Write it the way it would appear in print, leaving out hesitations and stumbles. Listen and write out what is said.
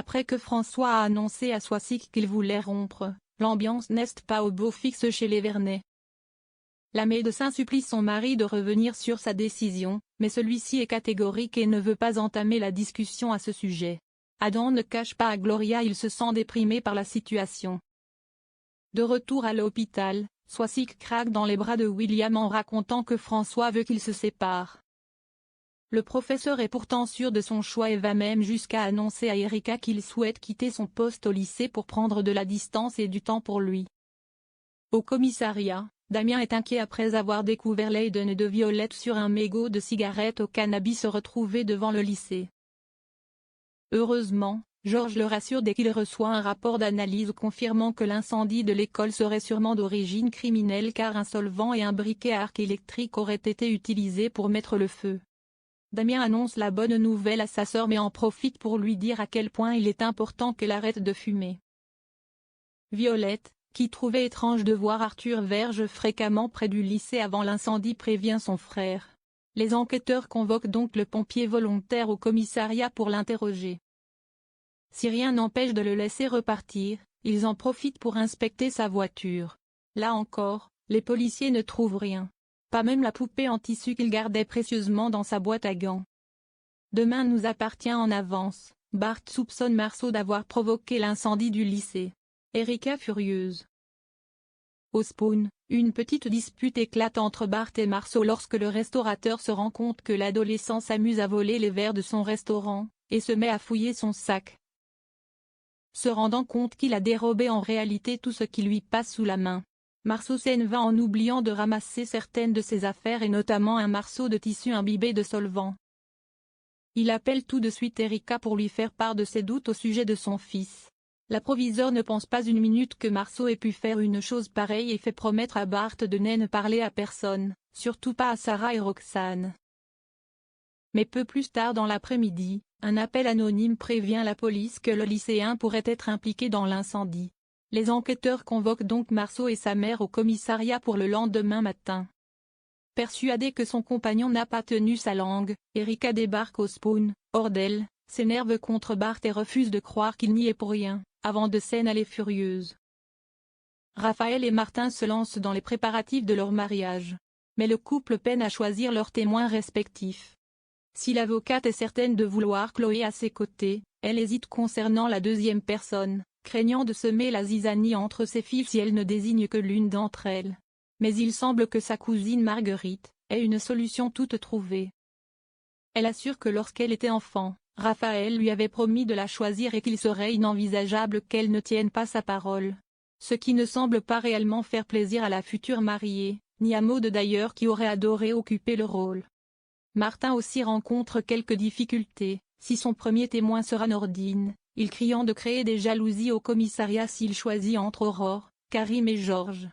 Après que François a annoncé à Soisic qu'il voulait rompre, l'ambiance n'est pas au beau fixe chez les Vernet. La médecin supplie son mari de revenir sur sa décision, mais celui-ci est catégorique et ne veut pas entamer la discussion à ce sujet. Adam ne cache pas à Gloria il se sent déprimé par la situation. De retour à l'hôpital, Soisic craque dans les bras de William en racontant que François veut qu'ils se séparent. Le professeur est pourtant sûr de son choix et va même jusqu'à annoncer à Erika qu'il souhaite quitter son poste au lycée pour prendre de la distance et du temps pour lui. Au commissariat, Damien est inquiet après avoir découvert l'ADN de Violette sur un mégot de cigarette au cannabis retrouvé devant le lycée. Heureusement, Georges le rassure dès qu'il reçoit un rapport d'analyse confirmant que l'incendie de l'école serait sûrement d'origine criminelle car un solvant et un briquet à arc électrique auraient été utilisés pour mettre le feu. Damien annonce la bonne nouvelle à sa sœur mais en profite pour lui dire à quel point il est important qu'elle arrête de fumer. Violette, qui trouvait étrange de voir Arthur Verge fréquemment près du lycée avant l'incendie, prévient son frère. Les enquêteurs convoquent donc le pompier volontaire au commissariat pour l'interroger. Si rien n'empêche de le laisser repartir, ils en profitent pour inspecter sa voiture. Là encore, les policiers ne trouvent rien. Pas même la poupée en tissu qu'il gardait précieusement dans sa boîte à gants. Demain nous appartient en avance, Bart soupçonne Marceau d'avoir provoqué l'incendie du lycée. Erika furieuse. Au Spoon, une petite dispute éclate entre Bart et Marceau lorsque le restaurateur se rend compte que l'adolescent s'amuse à voler les verres de son restaurant, et se met à fouiller son sac. Se rendant compte qu'il a dérobé en réalité tout ce qui lui passe sous la main, Marceau s'en va en oubliant de ramasser certaines de ses affaires et notamment un morceau de tissu imbibé de solvant. Il appelle tout de suite Erika pour lui faire part de ses doutes au sujet de son fils. La proviseure ne pense pas une minute que Marceau ait pu faire une chose pareille et fait promettre à Bart de ne parler à personne, surtout pas à Sarah et Roxane. Mais peu plus tard dans l'après-midi, un appel anonyme prévient la police que le lycéen pourrait être impliqué dans l'incendie. Les enquêteurs convoquent donc Marceau et sa mère au commissariat pour le lendemain matin. Persuadée que son compagnon n'a pas tenu sa langue, Erika débarque au Spoon, hors d'elle, s'énerve contre Bart et refuse de croire qu'il n'y est pour rien, avant de s'en aller furieuse. Raphaël et Martin se lancent dans les préparatifs de leur mariage. Mais le couple peine à choisir leurs témoins respectifs. Si l'avocate est certaine de vouloir Chloé à ses côtés, elle hésite concernant la deuxième personne, craignant de semer la zizanie entre ses filles si elle ne désigne que l'une d'entre elles. Mais il semble que sa cousine Marguerite ait une solution toute trouvée. Elle assure que lorsqu'elle était enfant, Raphaël lui avait promis de la choisir et qu'il serait inenvisageable qu'elle ne tienne pas sa parole. Ce qui ne semble pas réellement faire plaisir à la future mariée, ni à Maud d'ailleurs qui aurait adoré occuper le rôle. Martin aussi rencontre quelques difficultés, si son premier témoin sera Nordine, il criant de créer des jalousies au commissariat s'il choisit entre Aurore, Karim et Georges.